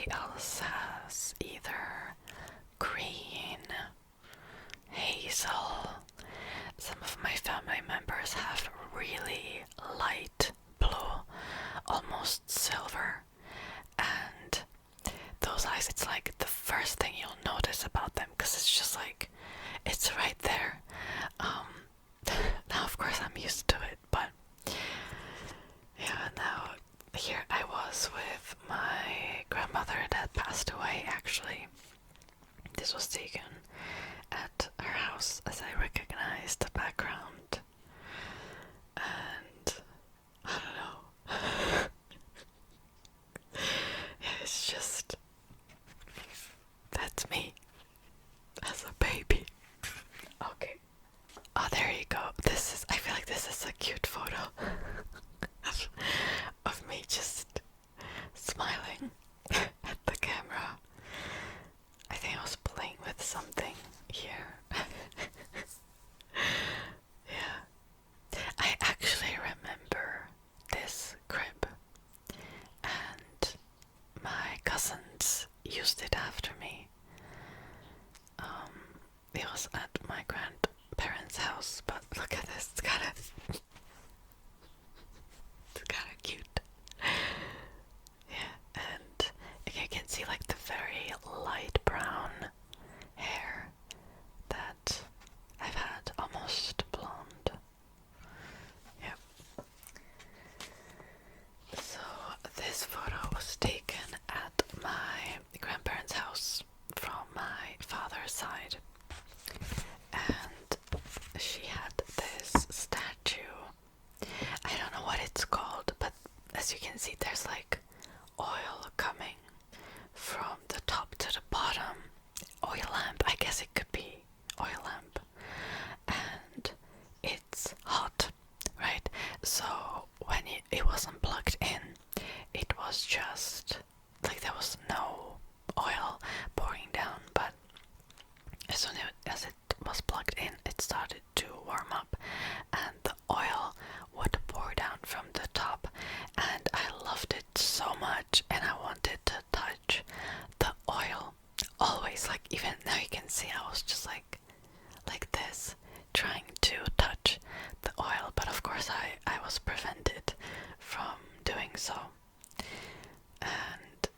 everybody else has either green, hazel. Some of my family members have really light blue, almost silver, and those eyes, it's like the first thing you'll notice about them, because it's just like, it's right there. Now of course I'm used to it, but yeah, now here I was with my grandmother that passed away actually. This was taken at her house, as I recognized the background, and I don't know. Yeah, it's just, that's me as a baby. Okay. Oh, there you go. I feel like this is a cute photo of me just smiling at the camera. I think I was playing with something here. Yeah. I actually remember this crib, and my cousins used it after me. It was at my grandparents' house, but look at this, it's kinda cute. Yeah, and you can see like the very light brown hair that I've had almost blonde. Yep. So this photo was taken at my grandparents' house from my father's side, and she had this statue. I don't know what it's called, but as you can see, there's like oil coming from the top to the bottom. Oil lamp, I guess it could be oil lamp, and it's hot, right? So when it wasn't plugged in, it was just like there was no oil pouring down, but as soon as it was plugged in, it started to warm up, and the oil would pour down from the top, and I loved it so much, and I wanted to touch the oil always. Like, even now you can see I was just like this, trying to touch the oil, but of course I was prevented from doing so. And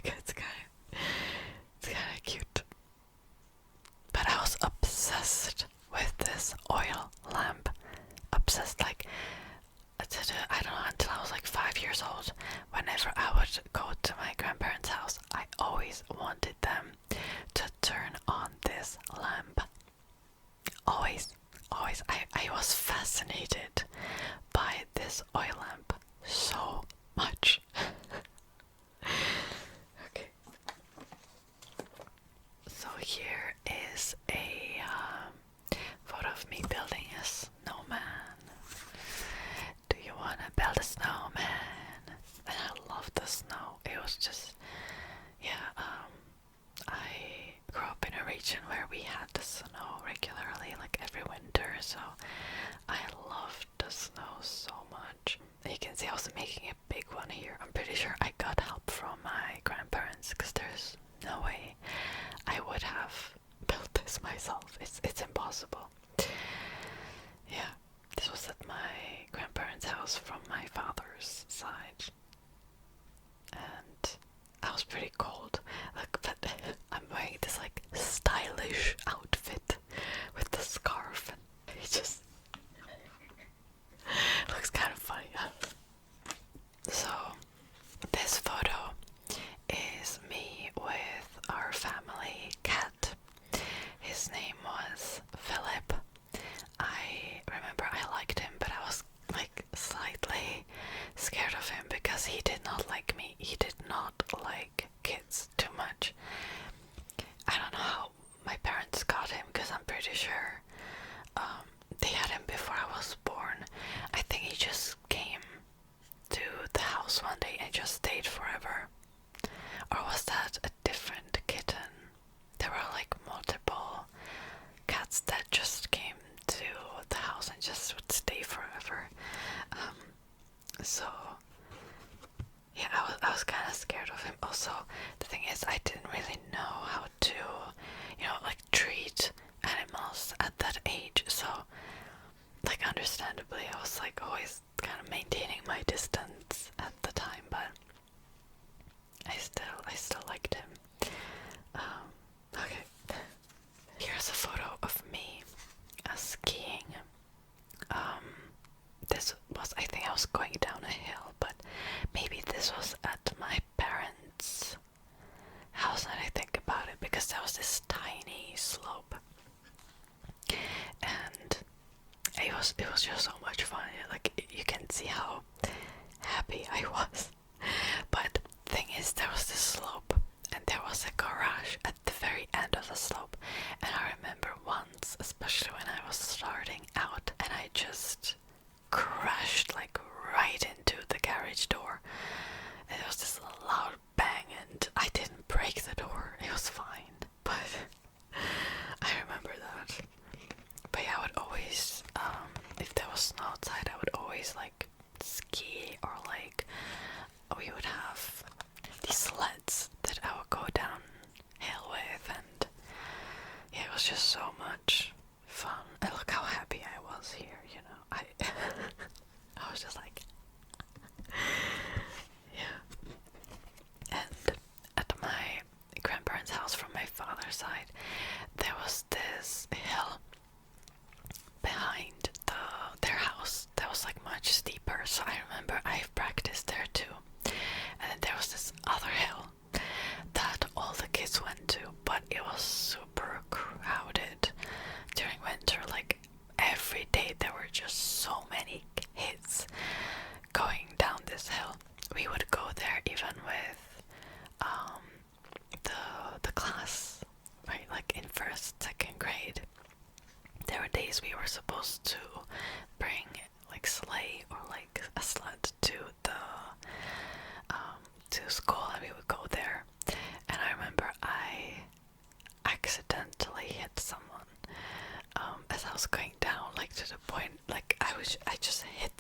it's kind of cute. But I was obsessed with this oil lamp. Obsessed, like, I don't know, until I was like 5 years old. Whenever I would go to my grandparents' house, I always wanted them to turn on this lamp. Always. I was fascinated by this oil lamp so much. Okay. So here is a photo of me building a snowman. Do you want to build a snowman? And I love the snow. It was just, yeah, I grew up in a region where we had the snow regularly, like every winter, so I loved the snow so much. And you can see I was making a big one here. I'm pretty sure I got help from my grandparents, because there's no way I would have built this myself. It's impossible. Yeah, this was at my grandparents' house from my father's side, and I was pretty cold. Look, but I'm wearing this like stylish outfit with the scarf, and it just looks kind of funny. So this photo is me with our family cat. His name was Philip. I remember I liked him, but I was like slightly scared of him because he did not like me. He did not like kids too much. I don't know how my parents got him, because I'm pretty sure they had him before I was born. I think he just came to the house one day and just stayed forever. Or was that a different kitten? There were like multiple cats that just came to the house and just would stay forever. So yeah, I was kind of scared also the thing is I didn't really know how to, like treat animals at that age. So like understandably I was like always kind of maintaining my distance at the time, but I still liked him. Okay. Here's a photo of me skiing. This was, I think I was going down a hill, but maybe this was at my parents' house that I think about it, because there was this tiny slope. And it was just so much fun. Like, you can see how happy I was. But the thing is, there was this slope, and there was a garage at the very end of the slope. And I remember once, especially when I was starting out, and I just crashed like right into the garage door. And there was this loud bang, and I didn't break the door. It was fine, but I remember that. But yeah, I would always, if there was snow outside, I would always like ski, or like we would have these sleds that I would go downhill with, and yeah, it was just so much fun. And look how happy I was here, I I was just like, yeah. And at my grandparents' house from my father's side, there was this hill behind their house that was like much steeper. So I remember I've practiced there too. And then there was this other hill that all the kids went to, but it was super crowded during winter. Like every day there were just so many kids going down this hill. We would go there even with the class, right? Like in first, second grade. There were days we were supposed to bring like sleigh or like a sled to the to school, and we would go there. And I remember I accidentally hit someone as I was going down, like to the point, like I just hit